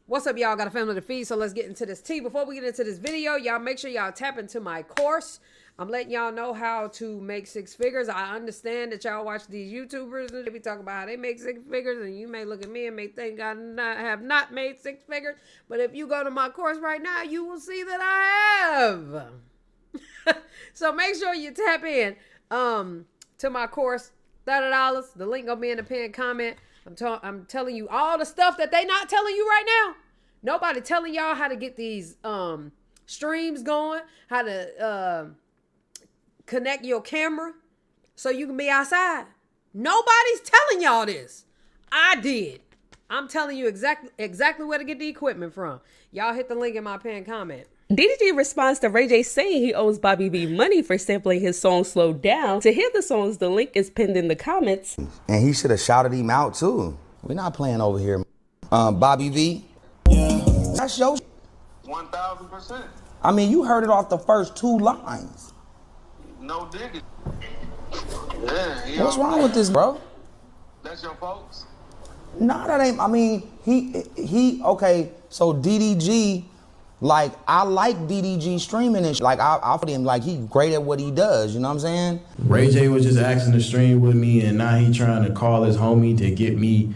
What's up, y'all? Got a family to feed, so let's get into this tea. Before we get into this video, y'all make sure y'all tap into my course. I'm letting y'all know how to make 6 figures. I understand that y'all watch these YouTubers and they be talking about how they make 6 figures, and you may look at me and may think I have not made 6 figures. But if you go to my course right now, you will see that I have. So make sure you tap in to my course. $30. The link gonna be in the pinned comment. I'm telling you all the stuff that they not telling you right now. Nobody telling y'all how to get these streams going, how to connect your camera so you can be outside. Nobody's telling y'all this. I did. I'm telling you exactly where to get the equipment from. Y'all hit the link in my pinned comment. DDG responds to Ray J saying he owes Bobby V money for sampling his song Slow Down. To hear the songs, the link is pinned in the comments. And he should have shouted him out too. We're not playing over here. Bobby V. Yeah. That's your 1000%. I mean, you heard it off the first 2 lines. No digging. Yeah. What's wrong with this, bro? That's your folks? No, that ain't. I mean, he okay, so DDG, like, I like DDG streaming and like, I feel him, like, he great at what he does, you know what I'm saying? Ray J was just asking to stream with me, and now he trying to call his homie to get me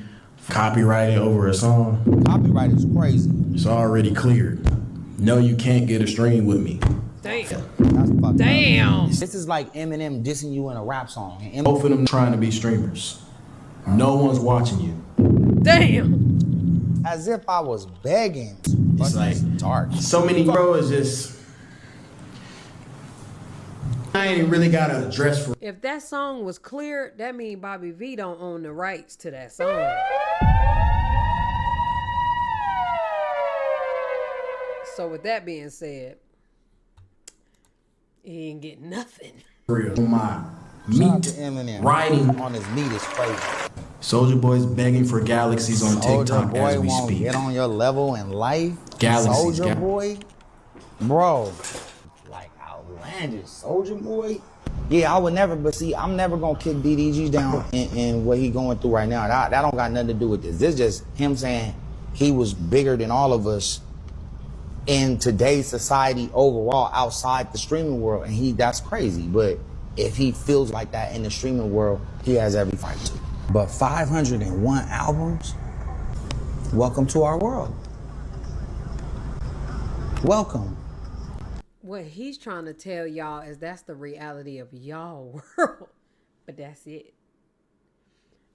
copyrighted over a song. Copyright is crazy. It's already cleared. No, you can't get a stream with me. Damn. That's fucked Damn. up. This is like Eminem dissing you in a rap song. And Both of them trying to be streamers. No one's watching you. Damn. as if I was begging. It's like dark. So many, bro. It's just I ain't really got a dress for. If that song was clear, that means Bobby V don't own the rights to that song. So with that being said, he ain't getting nothing. Real. My Shout out meat to Eminem. riding On his meat is crazy. Soulja Boy's begging for galaxies on Soulja TikTok Boy as we won't speak. get on your level in life. Galaxies, Soulja Boy, bro, like outlandish. Soulja Boy. Yeah, I would never, but see, I'm never gonna kick DDG down in what he going through right now. That don't got nothing to do with this. This is just him saying he was bigger than all of us in today's society overall outside the streaming world, and that's crazy. But if he feels like that in the streaming world, he has every right to. But 501 albums, welcome to our world. Welcome. What he's trying to tell y'all is that's the reality of y'all world. But that's it.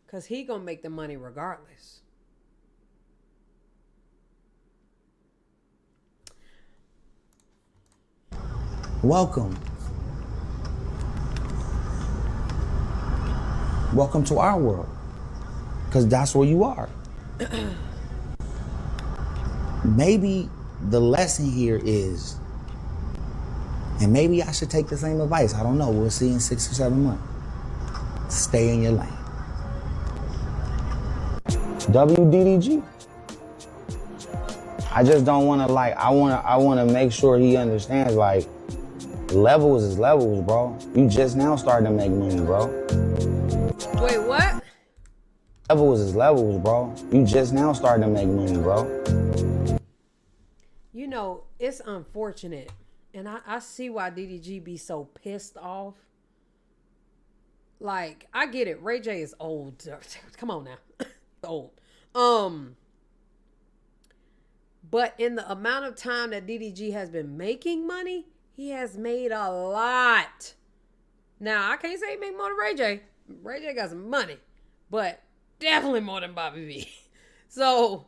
Because he gonna make the money regardless. Welcome. Welcome to our world. Because that's where you are. Maybe the lesson here is, and maybe I should take the same advice. I don't know. We'll see in 6 or 7 months. Stay in your lane. WDDG. I just don't want to I want to make sure he understands, like, levels is levels, bro. You just now starting to make money, bro. Wait, what? Levels is levels, bro. You just now starting to make money, bro. You know, it's unfortunate. And I see why DDG be so pissed off. Like, I get it. Ray J is old. Come on now. Old. But in the amount of time that DDG has been making money, he has made a lot. Now, I can't say he made more than Ray J. Ray J got some money. But definitely more than Bobby V. So,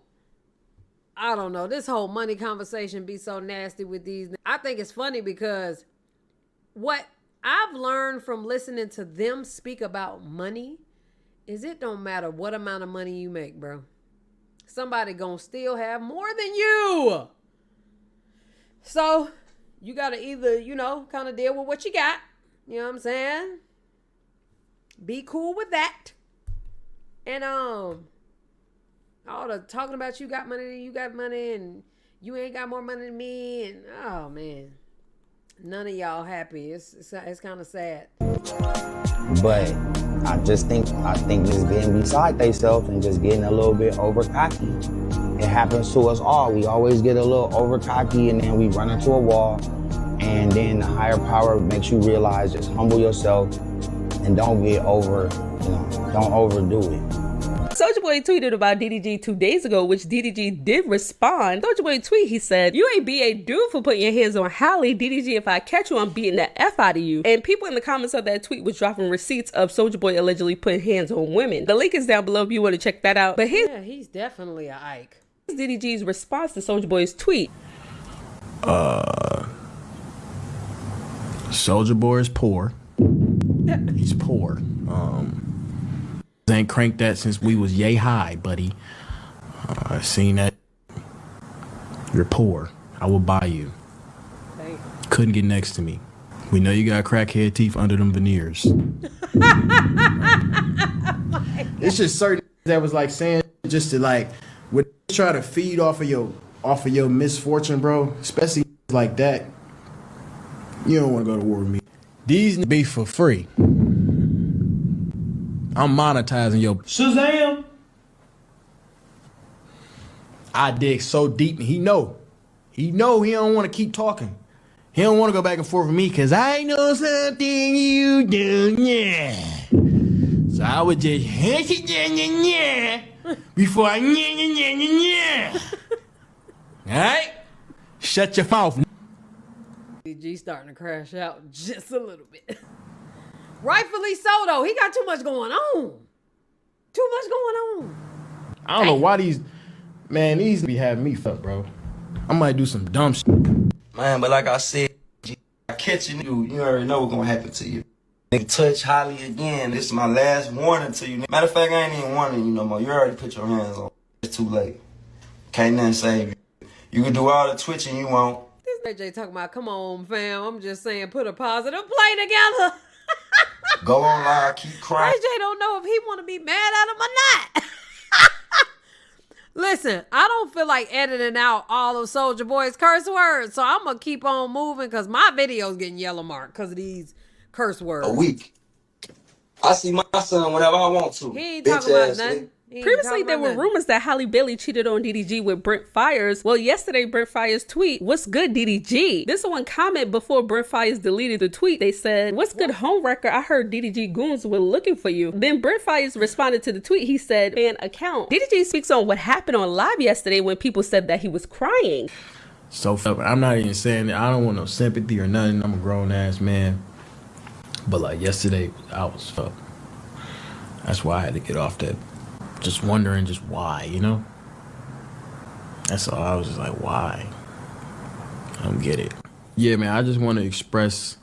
I don't know. This whole money conversation be so nasty with these. I think it's funny because what I've learned from listening to them speak about money is it don't matter what amount of money you make, bro. Somebody gonna still have more than you. So you gotta either, kind of deal with what you got. You know what I'm saying? Be cool with that. And all the talking about you got money and you ain't got more money than me, and oh man, none of y'all happy. It's kind of sad. But I think just getting beside themselves and just getting a little bit over cocky. It happens to us all. We always get a little over cocky and then we run into a wall. And then the higher power makes you realize, just humble yourself and don't get over, don't overdo it. Soulja Boy tweeted about DDG 2 days ago, which DDG did respond. Soulja Boy tweet, he said, "You ain't be a dude for putting your hands on Halle. DDG, if I catch you, I'm beating the F out of you." And people in the comments of that tweet was dropping receipts of Soulja Boy allegedly putting hands on women. The link is down below if you want to check that out. But he's definitely a Ike. DDG's response to Soulja Boy's tweet. Soulja Boy is poor. He's poor. Ain't cranked that since we was yay high, buddy. I seen that. You're poor. I will buy you. Hey. Couldn't get next to me. We know you got crackhead teeth under them veneers. It's just certain that was like saying just to like would try to feed off of your misfortune, bro. Especially like that. You don't want to go to war with me. These be for free. I'm monetizing your Shazam. I dig so deep and he know he don't want to keep talking. He don't want to go back and forth with me because I know something you do, yeah. So I would just before I Alright? Shut your mouth. DDG starting to crash out just a little bit. Rightfully so, though. He got too much going on. Too much going on. I don't know why these be having me fucked, bro. I might do some dumb shit. Man, but like I said, I catch you, you already know what's gonna happen to you. Nigga, touch Halle again. This is my last warning to you. Matter of fact, I ain't even warning you no more. You already put your hands on. It's too late. Can't nothing save you. You can do all the twitching you want. This AJ talking about, come on, fam. I'm just saying, put a positive play together. Go online, keep crying. AJ don't know if he want to be mad at him or not. Listen, I don't feel like editing out all of Soulja Boy's curse words, so I'm going to keep on moving because my video's getting yellow marked because of these curse words. A week. I see my son whenever I want to. He ain't talking about nothing. Previously, there were rumors that Halle Bailey cheated on DDG with Brent Fires. Well, yesterday, Brent Fires tweet, "What's good, DDG?" This one comment before Brent Fires deleted the tweet. They said, "What's good, homewrecker? I heard DDG goons were looking for you." Then Brent Fires responded to the tweet. He said, "Fan account." DDG speaks on what happened on live yesterday when people said that he was crying. So I'm not even saying that I don't want no sympathy or nothing. I'm a grown ass man. But like yesterday, I was fucked. That's why I had to get off that. Just wondering just why, That's all. I was just like, why? I don't get it. Yeah, man, I just want to express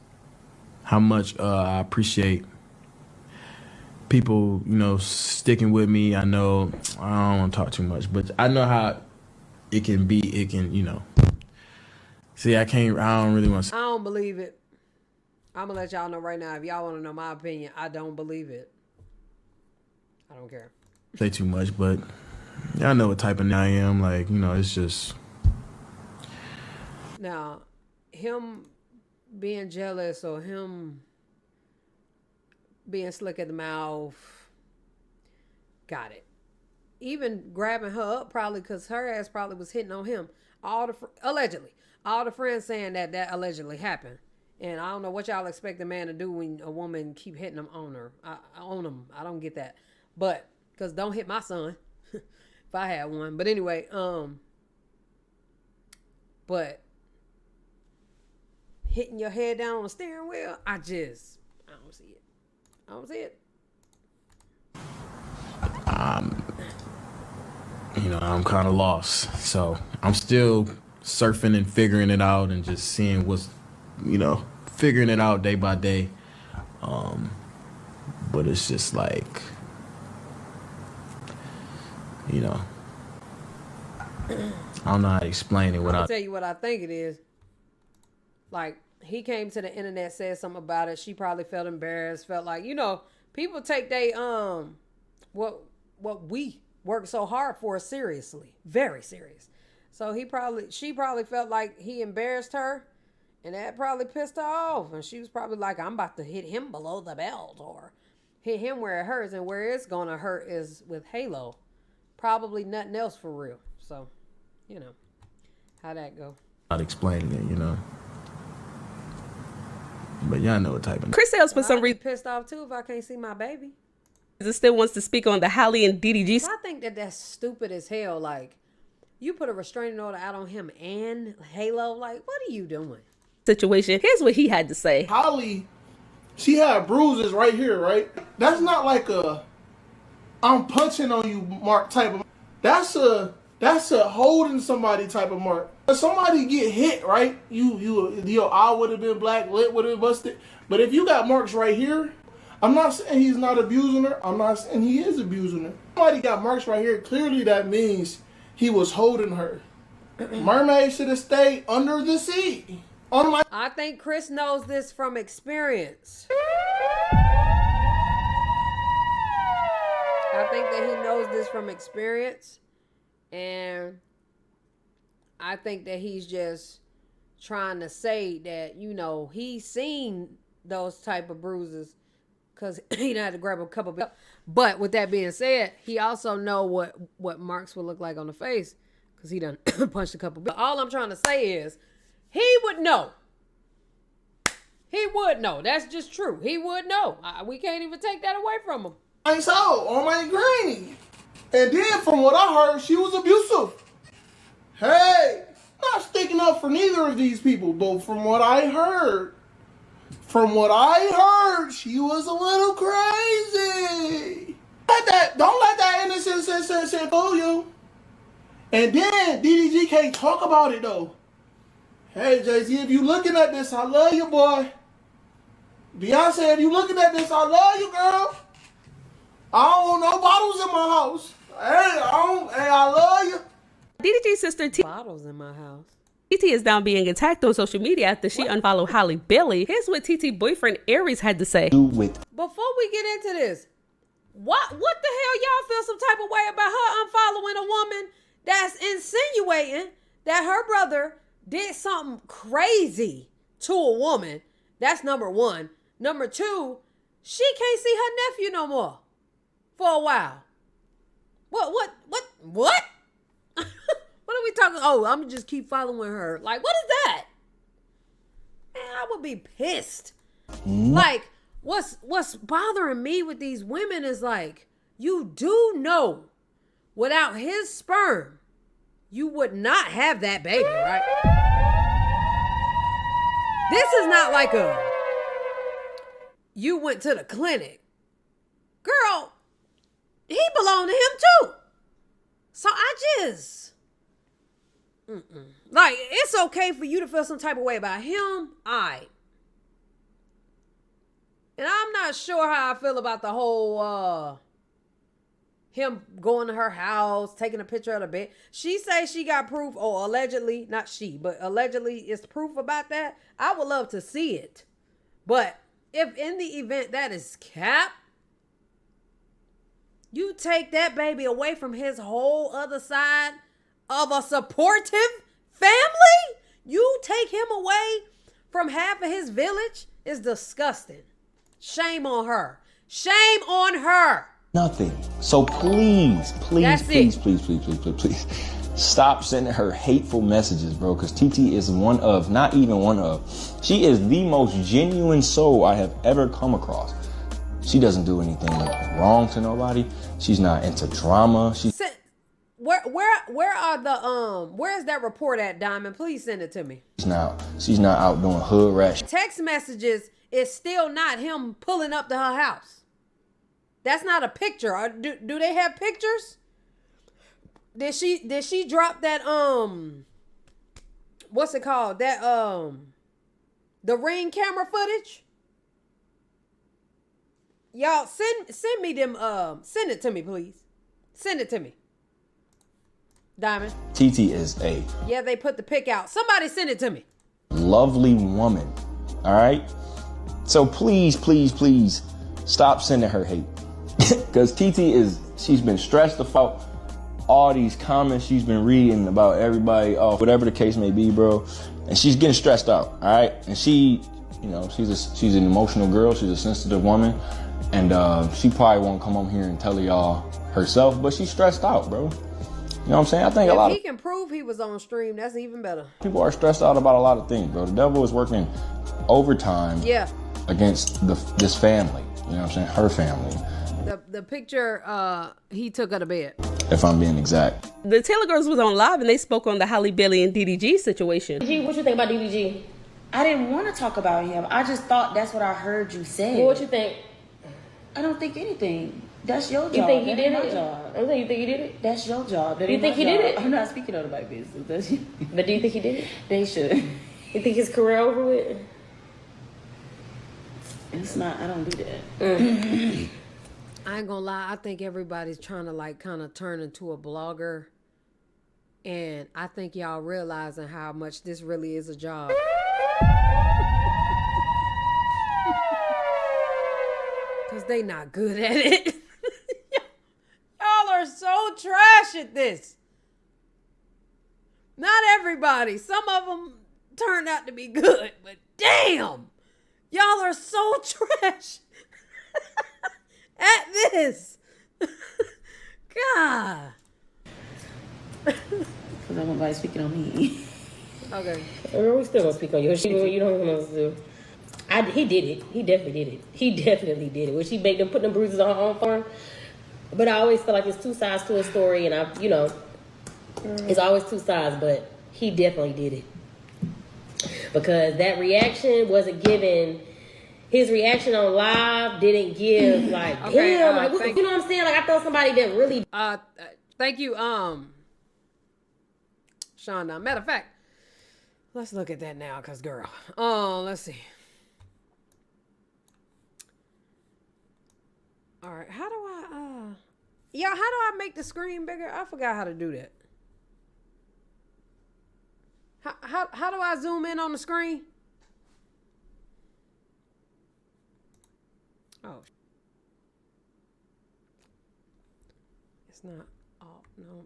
how much I appreciate people, sticking with me. I know I don't want to talk too much, but I know how it can be. It can, See, I don't really want to. I don't believe it. I'm going to let y'all know right now. If y'all want to know my opinion, I don't believe it. I don't care. Say too much, but y'all know what type of I am. Like, it's just. Now, him being jealous or him being slick at the mouth, got it. Even grabbing her up probably because her ass probably was hitting on him. Allegedly. All the friends saying that allegedly happened. And I don't know what y'all expect a man to do when a woman keep hitting him on her. On him. I don't get that. But. Because don't hit my son if I had one. But anyway, but hitting your head down on the steering wheel, I don't see it. I don't see it. I'm kind of lost. So I'm still surfing and figuring it out and just seeing what's, figuring it out day by day. But it's just like, I don't know how to explain it I'll tell you what I think it is. Like, he came to the internet, said something about it. She probably felt embarrassed, felt like, people take what we work so hard for seriously, very serious. So she probably felt like he embarrassed her, and that probably pissed her off. And she was probably like, I'm about to hit him below the belt or hit him where it hurts, and where it's gonna hurt is with Halo. Probably nothing else for real. So you know, how that go. Not explaining it, you know. But y'all know what type of. Chris Sales for some I'd be reason pissed off too if I can't see my baby. still wants to speak on the Halle and DDG I think that that's stupid as hell. Like, you put a restraining order out on him and Halo. Like, what are you doing? situation. Here's what he had to say. Halle, she had bruises right here, right? That's not like a I'm punching on you mark type of. That's a holding somebody type of mark. If somebody get hit, right? Your eye would have been black, lip would have been busted. But if you got marks right here, I'm not saying he's not abusing her. I'm not saying he is abusing her. Somebody got marks right here. Clearly that means he was holding her. Mermaid should have stayed under the sea. I think Chris knows this from experience. I think that he knows this from experience. And I think that he's just trying to say that, you know, he's seen those type of bruises because he had to grab a couple. But with that being said, he also know what marks would look like on the face because he done punched a couple. All I'm trying to say is he would know. He would know. That's just true. He would know. We can't even take that away from him. I saw on my granny. And then from what I heard, she was abusive. Hey, not sticking up for neither of these people, but from what I heard, she was a little crazy. Don't let that innocent fool you. And then DDG can't talk about it though. Hey Jay-Z, if you looking at this, I love you, boy. Beyonce, if you looking at this, I love you, girl. I don't want no bottles in my house. Hey, I love you. DDG's sister Bottles in my house. TITI is now being attacked on social media after she unfollowed Halle Bailey. Here's what TITI boyfriend Aries had to say. Before we get into this, what the hell y'all feel some type of way about her unfollowing a woman that's insinuating that her brother did something crazy to a woman? That's number one. Number two, she can't see her nephew no more for a while. What? What are we talking? Oh, I'm gonna just keep following her. Like, what is that? Man, I would be pissed. Like, what's bothering me with these women is like, you do know without his sperm, you would not have that baby, right? This is not like you went to the clinic. Girl, he belonged to him too. So I just, like, it's okay for you to feel some type of way about him. And I'm not sure how I feel about the whole, him going to her house, taking a picture of the bed. She says she got proof, or allegedly, not she, but allegedly it's proof about that. I would love to see it. But if in the event that is cap, you take that baby away from his whole other side of a supportive family? You take him away from half of his village? Is disgusting. Shame on her. Shame on her. Nothing. So please stop sending her hateful messages, bro. Because TT is she is the most genuine soul I have ever come across. She doesn't do anything wrong to nobody. She's not into drama. Where's that report at, Diamond? Please send it to me. She's not out doing hood rat. Text messages is still not him pulling up to her house. That's not a picture. Do they have pictures? Did she drop that what's it called? That the Ring camera footage? Y'all send me them send it to me, please. Send it to me. Diamond. TT is a they put the pic out. Somebody send it to me. Lovely woman. All right? So please stop sending her hate. Because she's been stressed about all these comments she's been reading about everybody, whatever the case may be, bro. And she's getting stressed out, all right? And she, you know, she's an emotional girl. She's a sensitive woman. And she probably won't come on here and tell y'all herself, but she's stressed out, bro. You know what I'm saying? I think a lot If of he can prove he was on stream, that's even better. people are stressed out about a lot of things, bro. The devil is working overtime against this family. You know what I'm saying? Her family. The picture he took of the bed. If I'm being exact. The Taylor Girls was on live and they spoke on the Halle Bailey and DDG situation. G, what you think about DDG? I didn't want to talk about him. I just thought that's what I heard you say. Well, what you think? I don't think anything. That's your job. You think he did my it? job. I'm saying, you think he did it? That's your job. You think he did it? I'm not speaking on my business. That's you. But do you think he did it? They should. You think his career over with? It's not. I don't do that. I ain't gonna lie. I think everybody's trying to like kind of turn into a blogger. And I think y'all realizing how much this really is a job. Because they not good at it. Y'all are so trash at this. Not everybody. Some of them turned out to be good. But damn. Y'all are so trash at this. God. Because I want nobody speaking on me. Okay. We still gonna speak on your shit. You don't know what to do. He did it. He definitely did it. He definitely did it. When she baked them, put them bruises on for him. But I always feel like there's two sides to a story, and it's always two sides. But he definitely did it because that reaction wasn't given. His reaction on live didn't give like damn. Like, you know what I'm saying? Like I thought somebody that really. Thank you, Shonda. Matter of fact, let's look at that now, cause girl. Let's see. All right, how do I how do I make the screen bigger? I forgot how to do that. How do I zoom in on the screen? Oh. It's not no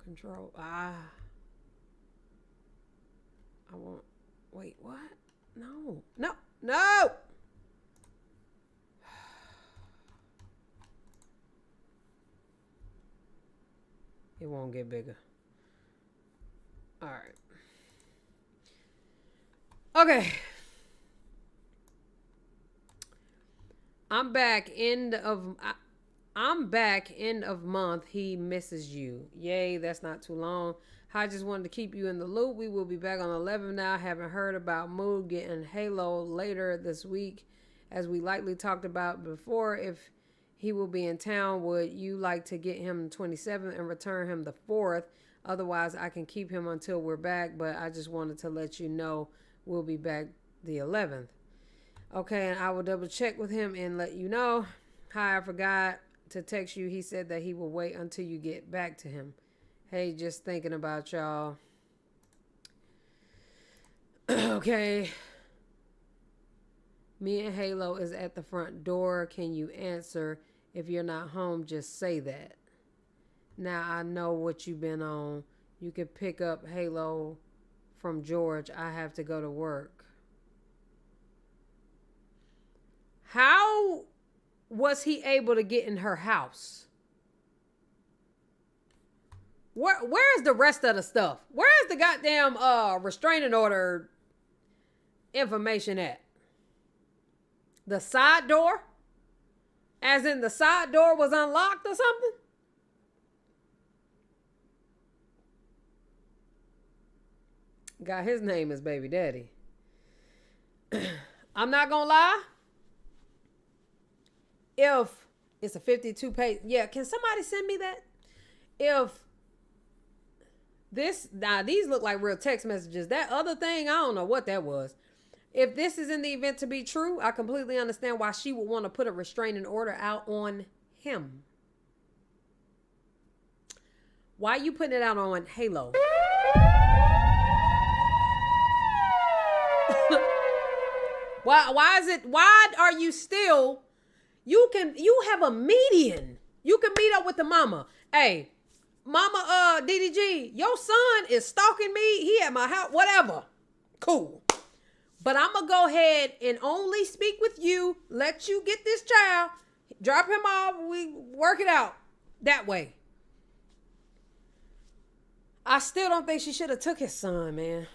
control. I won't wait, what? No. It won't get bigger. All right. Okay. I'm back end of month. He misses you. Yay, that's not too long. I just wanted to keep you in the loop. We will be back on 11 now. Haven't heard about Mood getting Halo later this week. As we likely talked about before, if he will be in town, would you like to get him the 27th and return him the 4th? Otherwise, I can keep him until we're back, but I just wanted to let you know we'll be back the 11th. Okay, and I will double check with him and let you know. Hi, I forgot to text you. He said that he will wait until you get back to him. Hey, just thinking about y'all. Okay. Me and Halo is at the front door. Can you answer? If you're not home, just say that. Now I know what you've been on. You can pick up Halo from George. I have to go to work. How was he able to get in her house? Where's the rest of the stuff? Where's the goddamn restraining order information at? The side door? As in the side door was unlocked or something? Got his name as baby daddy. I'm not gonna lie. If it's a 52 page, yeah, can somebody send me that? If this, these look like real text messages. That other thing, I don't know what that was. If this is in the event to be true, I completely understand why she would want to put a restraining order out on him. Why are you putting it out on Halo? Why are you still, you have a median. You can meet up with the mama. Hey, mama, DDG, your son is stalking me. He at my house, whatever. Cool. But I'm going to go ahead and only speak with you, let you get this child, drop him off, we work it out that way. I still don't think she should have took his son, man.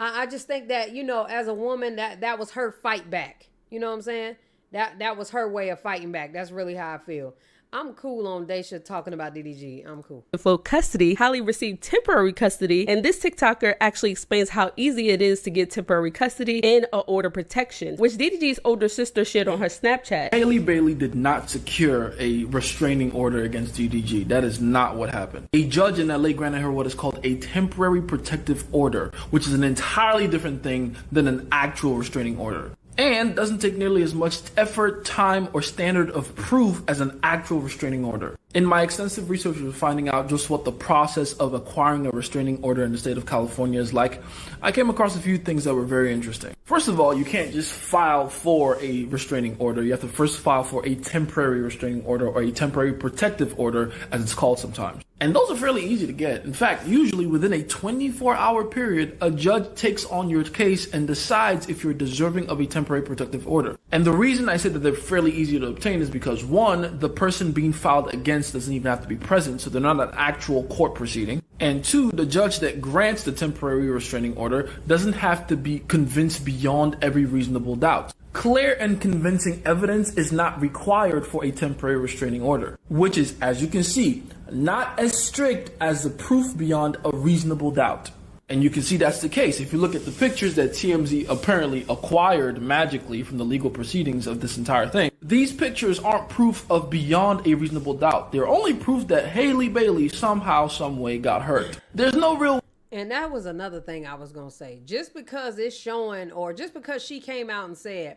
I just think that, you know, as a woman, that was her fight back. You know what I'm saying? That was her way of fighting back. That's really how I feel. I'm cool on Daisha talking about DDG. I'm cool. For custody, Halle received temporary custody, and this TikToker actually explains how easy it is to get temporary custody and a order protection, which DDG's older sister shared on her Snapchat. Halle Bailey did not secure a restraining order against DDG. That is not what happened. A judge in LA granted her what is called a temporary protective order, which is an entirely different thing than an actual restraining order, and doesn't take nearly as much effort, time, or standard of proof as an actual restraining order. In my extensive research of finding out just what the process of acquiring a restraining order in the state of California is like, I came across a few things that were very interesting. First of all, you can't just file for a restraining order. You have to first file for a temporary restraining order, or a temporary protective order, as it's called sometimes. And those are fairly easy to get. In fact, usually within a 24-hour period, a judge takes on your case and decides if you're deserving of a temporary protective order. And the reason I say that they're fairly easy to obtain is because, one, the person being filed against doesn't even have to be present, so they're not an actual court proceeding. And two, the judge that grants the temporary restraining order doesn't have to be convinced beyond every reasonable doubt. Clear and convincing evidence is not required for a temporary restraining order, which is, as you can see, not as strict as the proof beyond a reasonable doubt. And you can see that's the case. If you look at the pictures that TMZ apparently acquired magically from the legal proceedings of this entire thing, these pictures aren't proof of beyond a reasonable doubt. They're only proof that Halle Bailey somehow, some way got hurt. There's no real... And that was another thing I was going to say. Just because it's showing, or just because she came out and said,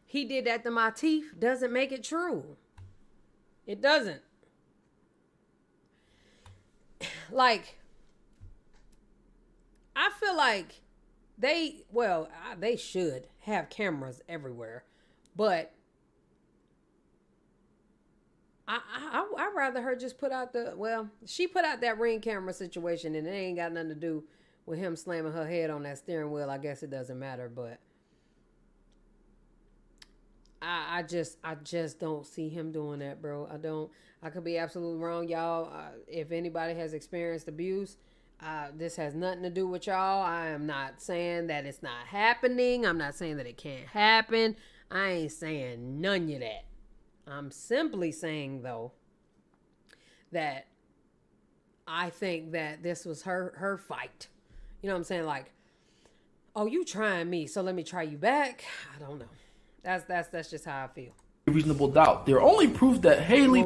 he did that to my teeth, doesn't make it true. It doesn't. Like, I feel like they should have cameras everywhere, but I'd rather her just put out she put out that Ring camera situation, and it ain't got nothing to do with him slamming her head on that steering wheel. I guess it doesn't matter, but I just don't see him doing that, bro. I don't. I could be absolutely wrong, y'all. If anybody has experienced abuse, this has nothing to do with y'all. I am not saying that it's not happening. I'm not saying that it can't happen. I ain't saying none of that. I'm simply saying, though, that I think that this was her fight. You know what I'm saying? Like, oh, you trying me, so let me try you back. I don't know. That's just how I feel. Reasonable doubt. They're only proof that Halle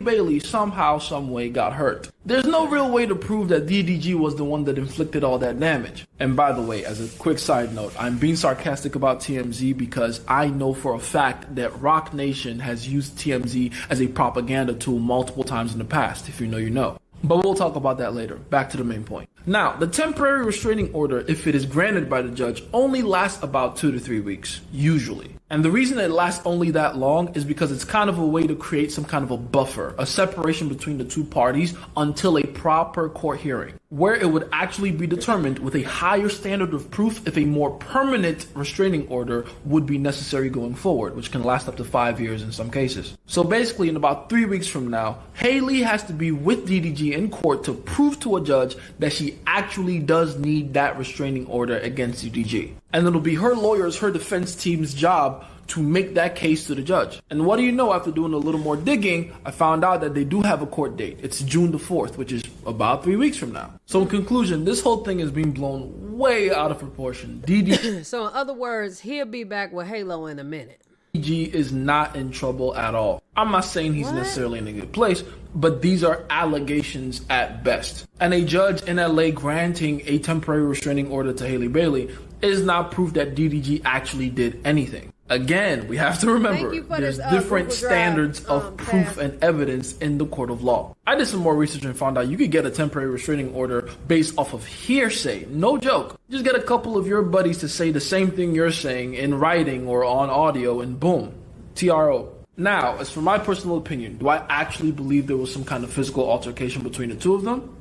Bailey somehow, some way got hurt. There's no real way to prove that DDG was the one that inflicted all that damage. And by the way, as a quick side note, I'm being sarcastic about TMZ because I know for a fact that Rock Nation has used TMZ as a propaganda tool multiple times in the past. If you know, you know. But we'll talk about that later. Back to the main point. Now, the temporary restraining order, if it is granted by the judge, only lasts about 2 to 3 weeks, usually. And the reason it lasts only that long is because it's kind of a way to create some kind of a buffer, a separation between the two parties until a proper court hearing, where it would actually be determined with a higher standard of proof if a more permanent restraining order would be necessary going forward, which can last up to 5 years in some cases. So basically, in about 3 weeks from now, Halle has to be with DDG in court to prove to a judge that she actually does need that restraining order against DDG. And it'll be her lawyers, her defense team's job to make that case to the judge. And what do you know, after doing a little more digging, I found out that they do have a court date. It's June the 4th, which is about 3 weeks from now. So in conclusion, this whole thing is being blown way out of proportion. DDG So in other words, he'll be back with Halo in a minute. DDG is not in trouble at all. I'm not saying he's necessarily in a good place, but these are allegations at best. And a judge in LA granting a temporary restraining order to Halle Bailey is not proof that DDG actually did anything. Again, we have to remember there's different standards of proof and evidence in the court of law. I did some more research and found out you could get a temporary restraining order based off of hearsay. No joke. Just get a couple of your buddies to say the same thing you're saying in writing or on audio, and boom, TRO. Now, as for my personal opinion, do I actually believe there was some kind of physical altercation between the two of them?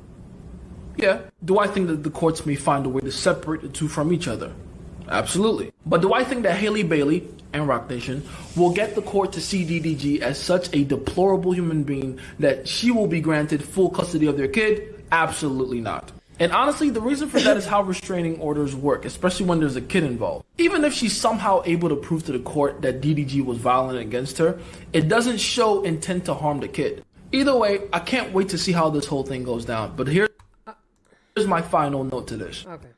Yeah. Do I think that the courts may find a way to separate the two from each other? Absolutely. But do I think that Halle Bailey and Roc Nation will get the court to see DDG as such a deplorable human being that she will be granted full custody of their kid? Absolutely not. And honestly, the reason for that is how restraining orders work, especially when there's a kid involved. Even if she's somehow able to prove to the court that DDG was violent against her, it doesn't show intent to harm the kid. Either way, I can't wait to see how this whole thing goes down. But here's my final note to this. Okay.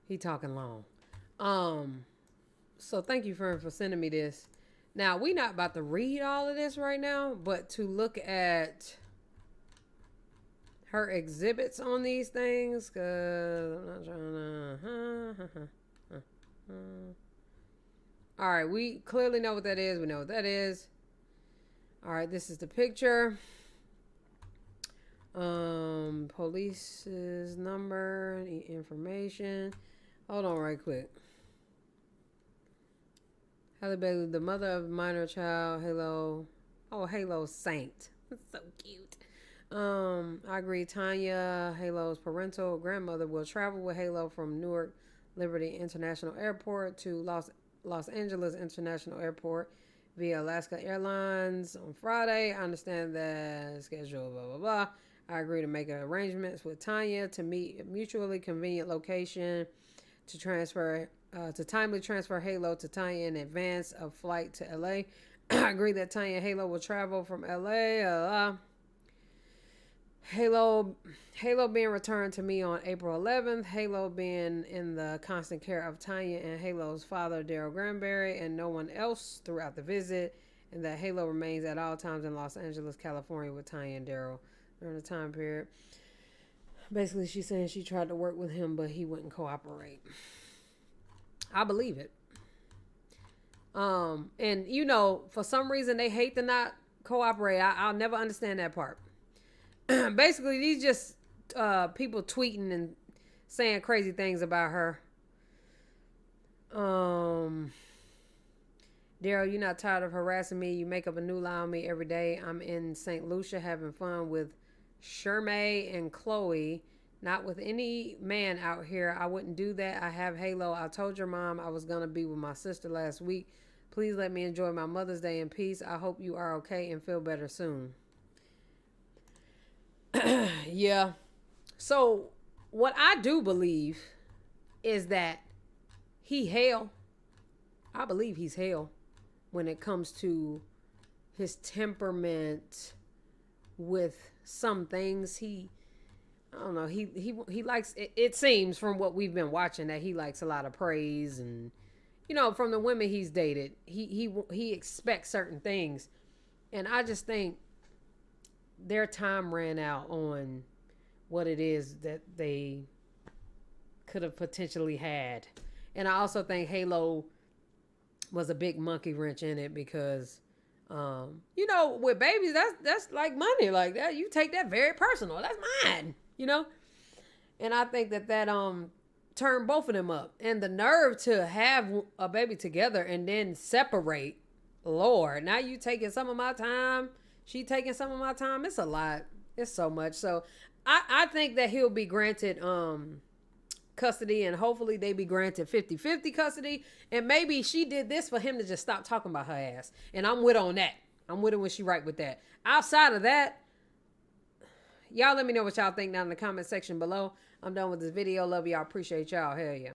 He talking long. So thank you for sending me this. Now, we not about to read all of this right now, but to look at her exhibits on these things, because I'm not trying to... All right, we clearly know what that is. We know what that is. All right, this is the picture. Police's number, information. Hold on right quick. Halle Bailey, the mother of minor child, Halo. Oh, Halo Saint. That's so cute. I agree. Tanya, Halo's parental grandmother, will travel with Halo from Newark Liberty International Airport to Los Angeles International Airport via Alaska Airlines on Friday. I understand that schedule, blah, blah, blah. I agree to make arrangements with Tanya to meet a mutually convenient location to timely transfer Halo to Tanya in advance of flight to LA. I agree that Tanya and Halo will travel from LA. Halo being returned to me on April 11th. Halo being in the constant care of Tanya and Halo's father, Daryl Granberry, and no one else throughout the visit. And that Halo remains at all times in Los Angeles, California with Tanya and Daryl during the time period. Basically, she's saying she tried to work with him, but he wouldn't cooperate. I believe it. And you know, for some reason they hate to not cooperate. I'll never understand that part. Basically, these just people tweeting and saying crazy things about her. Daryl, you're not tired of harassing me. You make up a new lie on me every day. I'm in St. Lucia having fun with Shermay and Chloe. Not with any man out here. I wouldn't do that. I have Halo. I told your mom I was going to be with my sister last week. Please let me enjoy my Mother's Day in peace. I hope you are okay and feel better soon. Yeah. So what I do believe is that he hell. I believe he's hell when it comes to his temperament with some things. I don't know. He likes it seems from what we've been watching that he likes a lot of praise, and you know, from the women he's dated, he expects certain things, and I just think their time ran out on what it is that they could have potentially had. And I also think Halo was a big monkey wrench in it because you know, with babies, that's like money. Like that, you take that very personal. That's mine. You know, and I think that turned both of them up, and the nerve to have a baby together and then separate. Lord, now you taking some of my time, she taking some of my time. It's a lot. It's so much. So I think that he'll be granted custody, and hopefully they be granted 50-50 custody. And maybe she did this for him to just stop talking about her ass. And I'm with her on that. I'm with her when she right with that. Outside of that, y'all let me know what y'all think down in the comment section below. I'm done with this video. Love y'all. Appreciate y'all. Hell yeah.